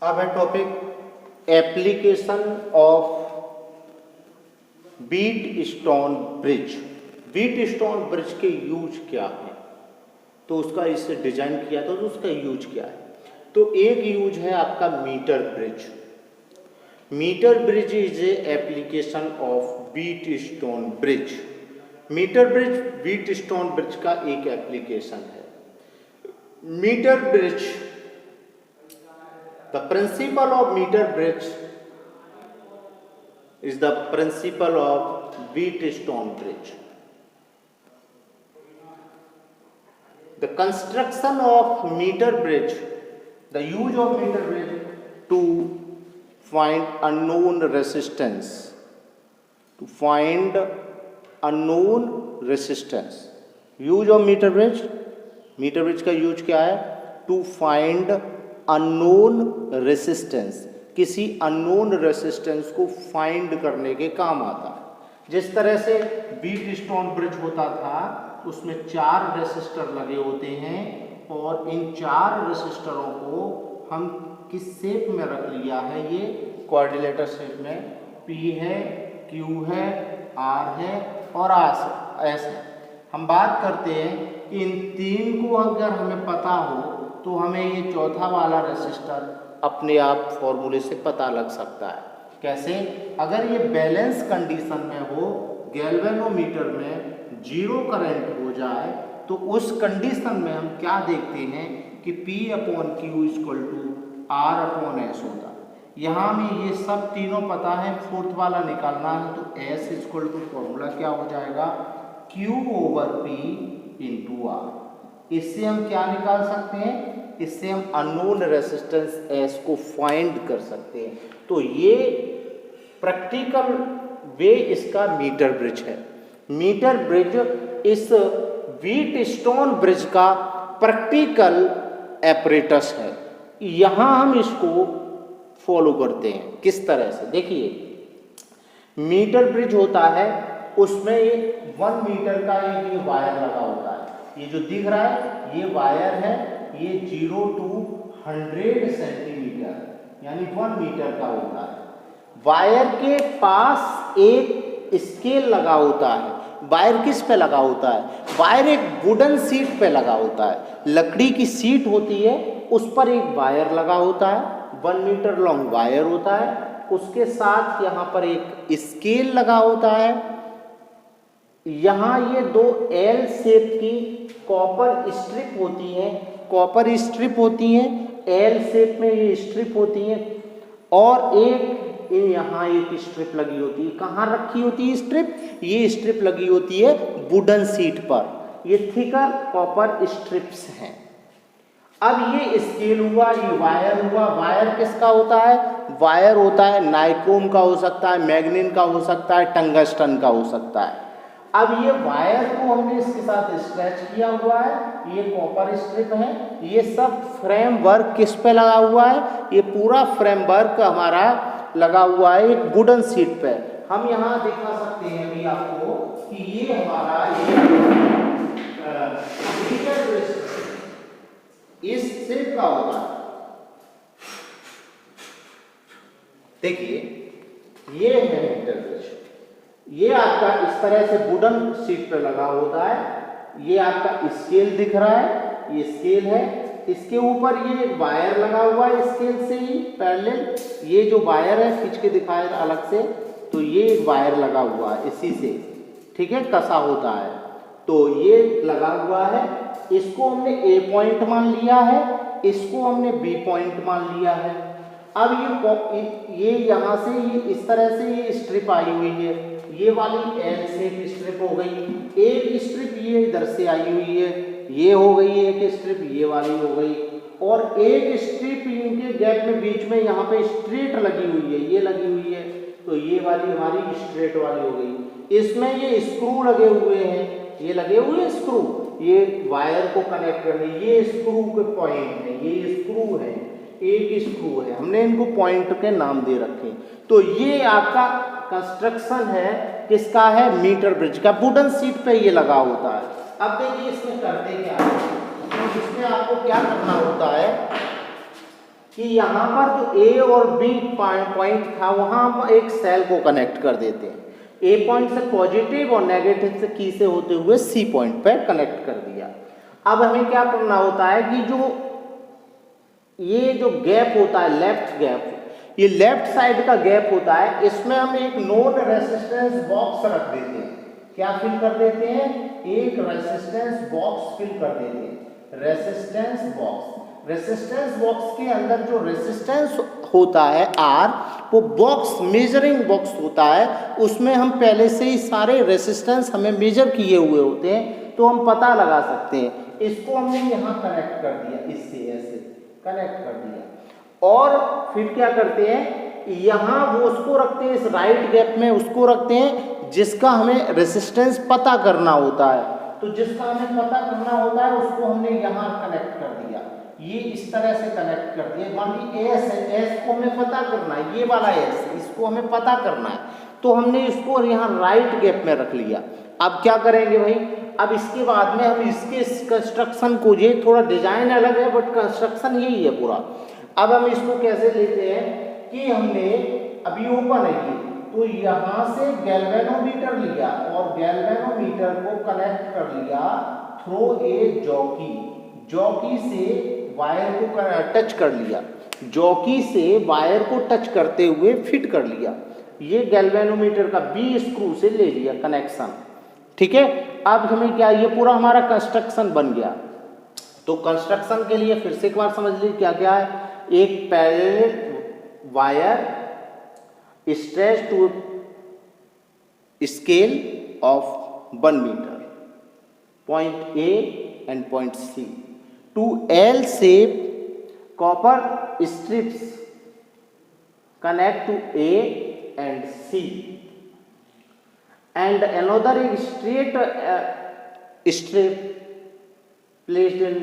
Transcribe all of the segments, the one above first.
अब है topic application of Wheatstone bridge. Wheatstone bridge के यूज क्या है, तो उसका इससे डिजाइन किया था तो उसका यूज क्या है। तो एक यूज है आपका metre bridge. Metre bridge is a application of Wheatstone bridge. Metre bridge Wheatstone bridge का एक एप्लीकेशन है। Metre bridge, the principle of metre bridge is the principle of Wheatstone bridge. The construction of meter bridge, the use of meter bridge to find unknown resistance, to find unknown resistance. Use of meter bridge का use क्या है? To find unknown resistance, किसी unknown resistance को find करने के काम आता है। जिस तरह से व्हीट स्टोन ब्रिज होता था उसमें 4 रेसिस्टर लगे होते हैं और इन 4 रेसिस्टरों को हम किस शेप में रख लिया है, ये कोऑर्डिनेटर शेप में, P है, Q है, R है और S है। हम बात करते हैं कि इन 3 को अगर हमें पता हो तो हमें ये चौथा वाला रेसिस्टर अपने आप फॉर्मूले से पता लग सकता है। कैसे? अगर ये बैलेंस कंडीशन में हो, गैल्वेनोमीटर में 0 करंट हो जाए तो उस कंडीशन में हम क्या देखते हैं कि P/Q = R/S होता है। यहाँ में ये सब तीनों पता है, फोर्थ वाला निकालना है तो S = फॉर्मूला क्या हो जाएगा, Q/P × R। इससे हम क्या निकाल सकते हैं? इससे हम अननोन रेसिस्टेंस S को फाइंड कर सकते हैं। तो ये प्रैक्टिकल वे इसका मीटर ब्रिज है। मीटर ब्रिज इस व्हीट स्टोन ब्रिज का प्रैक्टिकल एपरेटस है। यहाँ हम इसको फॉलो करते हैं। किस तरह से? देखिए, मीटर ब्रिज होता है, उसमें 1 मीटर का एक ये वायर लगा होता है। ये जो दिख रहा है ये वायर है, ये 0 to 100 सेंटीमीटर यानी 1 मीटर का होता है। वायर के पास एक स्केल लगा होता है। वायर किस पे लगा होता है? वायर एक वुडन सीट पे लगा होता है। लकड़ी की सीट होती है, उस पर एक वायर लगा होता है, 1 मीटर लॉन्ग वायर होता है। उसके साथ यहाँ पर एक स्केल लगा होता है। यहाँ ये 2 L शेप की कॉपर स्ट्रिप होती हैं, कॉपर स्ट्रिप होती हैं, L शेप में ये स्ट्रिप होती हैं और एक यहाँ एक स्ट्रिप लगी होती है। कहाँ रखी होती है स्ट्रिप? ये स्ट्रिप लगी होती है वुडन सीट पर। ये थिकर कॉपर स्ट्रिप्स हैं। अब ये स्केल हुआ, ये वायर हुआ। वायर किसका होता है? वायर होता है नाइक्रोम का हो सकता है, मैग्नीन का हो सकता है, टंगस्टन का हो सकता है। अब ये वायर को हमने इसके साथ स्ट्रेच किया हुआ है, ये कॉपर स्ट्रिप है। ये सब फ्रेमवर्क किस पे लगा हुआ है? ये पूरा फ्रेमवर्क हमारा लगा हुआ है एक वुडन सीट पे। हम यहाँ दिखा सकते हैं अभी आपको कि ये हमारा इस शेप का होगा। देखिए, ये है मीटर ब्रिज। ये आपका इस तरह से वुडन सीट पर लगा होता है। ये आपका स्केल दिख रहा है, ये स्केल है। इसके ऊपर ये वायर लगा हुआ है स्केल से ही पैरेलल। ये जो वायर है खींच के दिखाया अलग से, तो ये वायर लगा हुआ है इसी से, ठीक है, कसा होता है। तो ये लगा हुआ है, इसको हमने A पॉइंट मान लिया है, इसको हमने B पॉइंट मान लिया है। अब ये यहाँ से ये इस तरह से ये स्ट्रिप आई हुई है, ये वाली L शेप स्ट्रिप हो गई। एक स्ट्रिप ये इधर से आई हुई है, ये हो गई एक स्ट्रिप, ये वाली हो गई। और एक स्ट्रिप इनके गैप में बीच में यहाँ पे स्ट्रेट लगी हुई है, ये लगी हुई है, तो ये वाली हमारी स्ट्रेट वाली हो गई। इसमें ये स्क्रू लगे हुए हैं, ये लगे हुए स्क्रू, ये वायर को कनेक्ट करने, ये स्क्रू के पॉइंट है, ये स्क्रू है, एक स्क्रू है, हमने इनको पॉइंट के नाम दे रखे। तो ये आपका कंस्ट्रक्शन है, किसका है? मीटर ब्रिज का। वुडन सीट पे ये लगा होता है। अब देखिए इसमें करते क्या है, तो इसमें आपको क्या करना होता है कि यहाँ पर जो ए और बी पॉइंट था वहाँ हम एक सेल को कनेक्ट कर देते हैं। ए पॉइंट से पॉजिटिव और नेगेटिव से की से होते हुए सी पॉइंट पे कनेक्ट कर दिया। अब हमें क्या करना होता है कि ये जो गैप होता है लेफ्ट गैप, ये लेफ्ट साइड का गैप होता है, इसमें हम एक नोन रेसिस्टेंस बॉक्स रख देते हैं। क्या फिल कर देते हैं? एक रेसिस्टेंस बॉक्स फिल कर देते हैं। रेसिस्टेंस बॉक्स, रेसिस्टेंस बॉक्स के अंदर जो रेसिस्टेंस होता है आर, वो बॉक्स मेजरिंग बॉक्स होता है, उसमें हम पहले से ही सारे रेसिस्टेंस हमें मेजर किए हुए होते हैं, तो हम पता लगा सकते हैं। इसको हमने यहाँ कनेक्ट कर दिया, इससे ऐसे कनेक्ट कर दिया, और फिर क्या करते हैं, यहाँ वो उसको रखते हैं, इस राइट गैप में उसको रखते हैं जिसका हमें रेसिस्टेंस पता करना होता है। तो जिसका हमें पता करना होता है उसको हमने यहाँ कनेक्ट कर दिया, ये इस तरह से कनेक्ट कर दिया। मान ली एस है, एस को हमें पता करना है, ये वाला एस इसको हमें पता करना है, तो हमने इसको यहाँ राइट गैप में रख लिया। अब क्या करेंगे भाई, अब इसके बाद में हम इसके कंस्ट्रक्शन को, ये थोड़ा डिजाइन अलग है बट कंस्ट्रक्शन यही है पूरा। अब हम इसको कैसे लेते हैं कि हमने अभी ओपन है ये, तो यहाँ से गैल्वेनोमीटर लिया और गैल्वेनोमीटर को कनेक्ट कर लिया थ्रू ए जॉकी, जॉकी से वायर को टच कर लिया, जॉकी से वायर को टच करते हुए फिट कर लिया। ये गैल्वेनोमीटर का बी स्क्रू से ले लिया कनेक्शन, ठीक है। अब हमें क्या, ये पूरा हमारा कंस्ट्रक्शन बन गया। तो कंस्ट्रक्शन के लिए फिर से एक बार समझ लीजिए क्या क्या है। एक parallel wire stretch to scale of 1 metre, point A and point C, 2 L shape copper strips connect to A and C, and another is straight strip placed in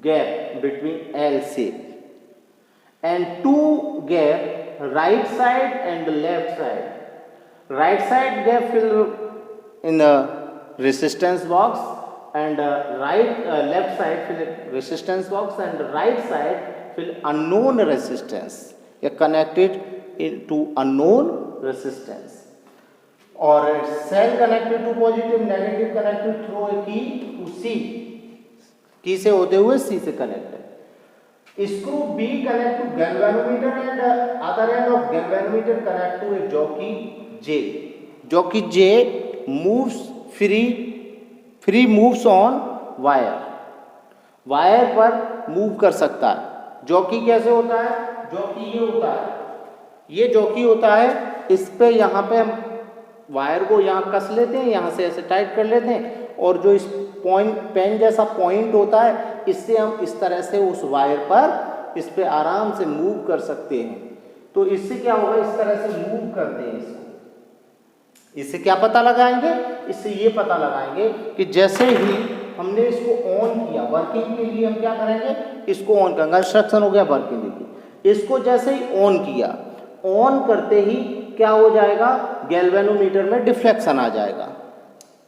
gap between L shape, and 2 gap right side and left side. Right side gap fill in a resistance box, and left side fill resistance box, and right side fill unknown resistance, connected into unknown resistance, or cell connected to positive, negative connected through a key to C, की से होते हुए C से connect है। Screw B connect to galvanometer and other end of galvanometer connect to a jockey J. Jockey J moves free moves on wire, wire पर move कर सकता है। जॉकी कैसे होता है? जॉकी ये होता है, ये जॉकी होता है, इस पे यहाँ पे हम वायर को यहाँ कस लेते हैं, यहाँ से ऐसे टाइट कर लेते हैं, और जो इस पॉइंट पेन जैसा पॉइंट होता है, इससे हम इस तरह से उस वायर पर इस पे आराम से मूव कर सकते हैं। तो इससे क्या होगा, इस तरह से मूव करते हैं इसको, इससे क्या पता लगाएंगे, इससे ये पता लगाएंगे कि जैसे ही हमने इसको ऑन किया, वर्किंग के लिए हम क्या करेंगे, इसको ऑन करेंगे, कंस्ट्रक्शन हो गया वर्किंग के लिए, इसको जैसे ही ऑन किया, ऑन करते ही क्या हो जाएगा, गैल्वेनोमीटर में डिफ्लेक्शन आ जाएगा,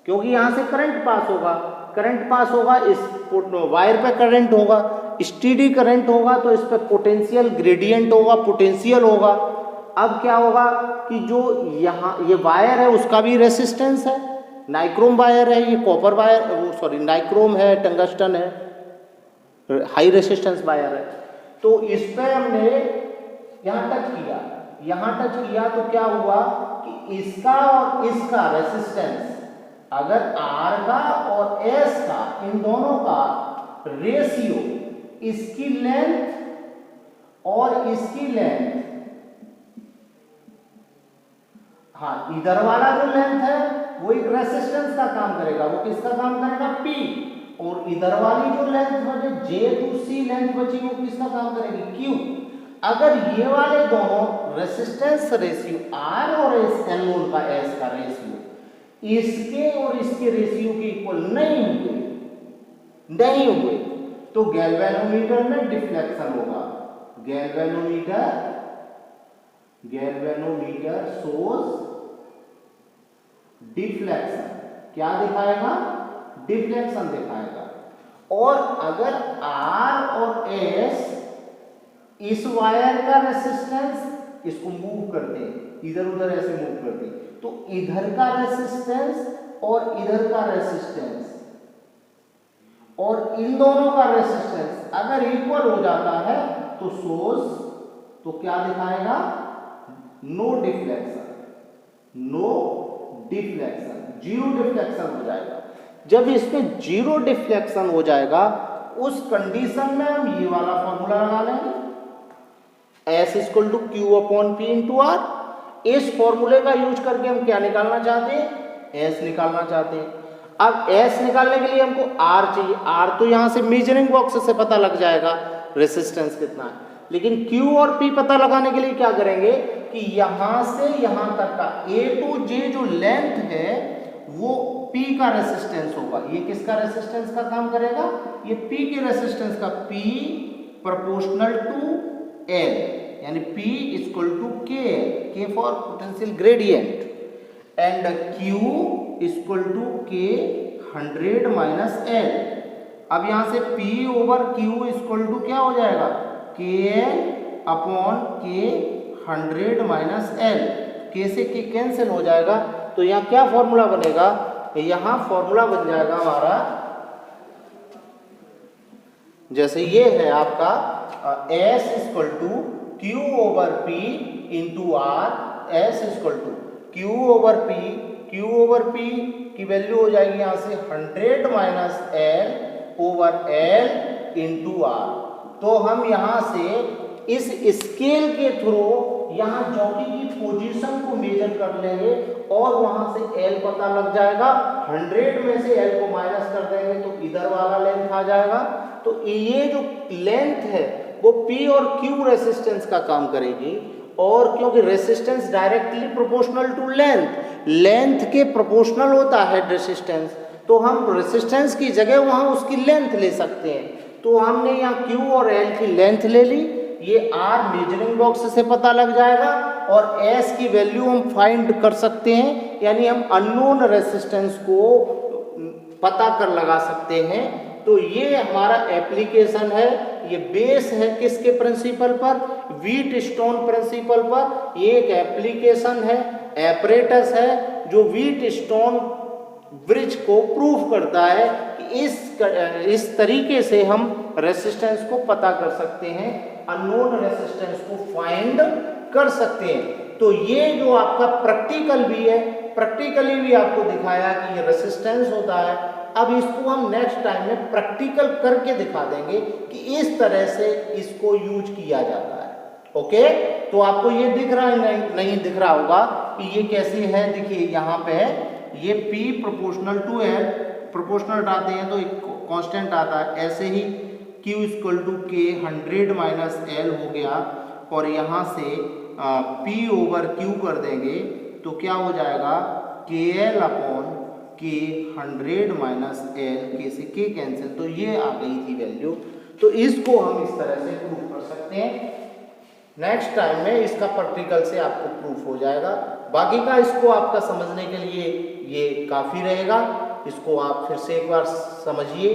क्योंकि यहाँ से करंट पास होगा, करंट पास होगा, इस वायर पे करंट होगा, स्टेडी करंट होगा, तो इस पे पोटेंशियल ग्रेडियंट होगा, पोटेंशियल होगा। अब क्या होगा कि जो यहाँ ये वायर है उसका भी रेसिस्टेंस है, नाइक्रोम वायर है, ये कॉपर वायर, वो सॉरी नाइक्रोम है, टंगस्टन है, हाई रेसिस्टेंस वायर है। तो इस पे हमने यहाँ टच किया, यहाँ टच किया, तो क्या हुआ कि इसका और इसका रेसिस्टेंस, अगर R का और S का, इन दोनों का रेशियो, इसकी लेंथ और इसकी लेंथ, हाँ इधर वाला जो लेंथ है वो एक रेसिस्टेंस का काम करेगा, वो किसका काम करेगा, P, और इधर वाली जो लेंथ बचे J टू C लेंथ बची, वो किसका काम करेगी, Q। अगर ये वाले दोनों रेसिस्टेंस रेशियो R और S, एनोड का S का रेशियो इसके और इसके रेशियो के इक्वल नहीं हुए, तो गैल्वेनोमीटर में डिफ्लेक्शन होगा। गैल्वेनोमीटर शोज डिफ्लेक्शन, क्या दिखाएगा, डिफ्लेक्शन दिखाएगा। और अगर R और S इस वायर का रेसिस्टेंस इसको मूव करते हैं, इधर उधर ऐसे मूव करते हैं, तो इधर का रेसिस्टेंस और इधर का रेसिस्टेंस और इन दोनों का रेसिस्टेंस अगर इक्वल हो जाता है तो सोर्स तो क्या दिखाएगा, no deflection, no deflection, zero deflection हो जाएगा। जब इसमें जीरो डिफ्लेक्शन हो जाएगा उस कंडीशन में हम ये वाला फॉर्मूला लगा लेंगे, S equal to Q upon P into R. इस फॉर्मूले का यूज करके हम क्या निकालना चाहते हैं, S निकालना चाहते हैं। अब S निकालने के लिए हमको R चाहिए, R तो यहां से मेजरिंग बॉक्स से पता लग जाएगा रेसिस्टेंस कितना है, लेकिन Q और P पता लगाने के लिए क्या करेंगे कि यहां से यहां तक का A टू J जो लेंथ है वो P का रेसिस्टेंस होगा। ये किसका रेसिस्टेंस का काम करेगा, ये P के रेसिस्टेंस का, P प्रोपोर्शनल टू L, यानी P equal to K for potential gradient, and Q equal to K 100 minus L। अब यहां से P over Q equal to क्या हो जाएगा, KL upon K 100 minus L। K से K कैंसिल हो जाएगा, तो यहाँ क्या फॉर्मूला बनेगा, यहाँ फॉर्मूला बन जाएगा हमारा, जैसे ये है आपका S equal to Q over P into R, S equal to Q over P की वैल्यू हो जाएगी यहाँ से 100 minus L over L into R। तो हम यहाँ से इस स्केल के थ्रू यहाँ जॉकी की पोजीशन को मेजर कर लेंगे और वहां से L पता लग जाएगा, 100 में से L को माइनस कर देंगे तो इधर वाला लेंथ आ जाएगा। तो ये जो लेंथ है वो P और Q रेसिस्टेंस का काम करेगी, और क्योंकि resistance directly proportional to length, length के प्रोपोर्शनल होता है रेसिस्टेंस, तो हम रेसिस्टेंस की जगह वहां उसकी लेंथ ले सकते हैं। तो हमने यहाँ Q और L की लेंथ ले ली, ये R मेजरिंग बॉक्स से पता लग जाएगा, और S की वैल्यू हम फाइंड कर सकते हैं, यानी हम अननोन रेसिस्टेंस को पता कर लगा सकते हैं। तो ये हमारा एप्लीकेशन है, ये बेस है किसके प्रिंसिपल पर, व्हीटस्टोन प्रिंसिपल पर। ये एक एप्लीकेशन है, एपरेटस है जो व्हीटस्टोन ब्रिज को प्रूव करता है कि इस तरीके से हम रेसिस्टेंस को पता कर सकते हैं, अननोन रेसिस्टेंस को फाइंड कर सकते हैं। तो ये जो आपका प्रैक्टिकल भी है, प्रैक्टिकली भी आपको दिखाया कि ये रेसिस्टेंस होता है। अब इसको हम नेक्स्ट टाइम में प्रैक्टिकल करके दिखा देंगे कि इस तरह से इसको यूज किया जाता है। ओके, तो आपको ये दिख रहा है, नहीं दिख रहा होगा कि ये कैसे है। देखिए यहाँ पे ये P proportional to L, proportional आते हैं तो एक कांस्टेंट आता है, ऐसे ही Q equal to K 100 minus L हो गया, और यहाँ से P ओवर Q कर देंगे तो क्या हो जाएगा, KL upon K 100 minus L, K से K कैंसिल, तो ये आ गई थी वैल्यू। तो इसको हम इस तरह से प्रूव कर सकते हैं। नेक्स्ट टाइम में इसका प्रैक्टिकल से आपको प्रूफ हो जाएगा। बाकी का इसको आपका समझने के लिए ये काफ़ी रहेगा, इसको आप फिर से एक बार समझिए।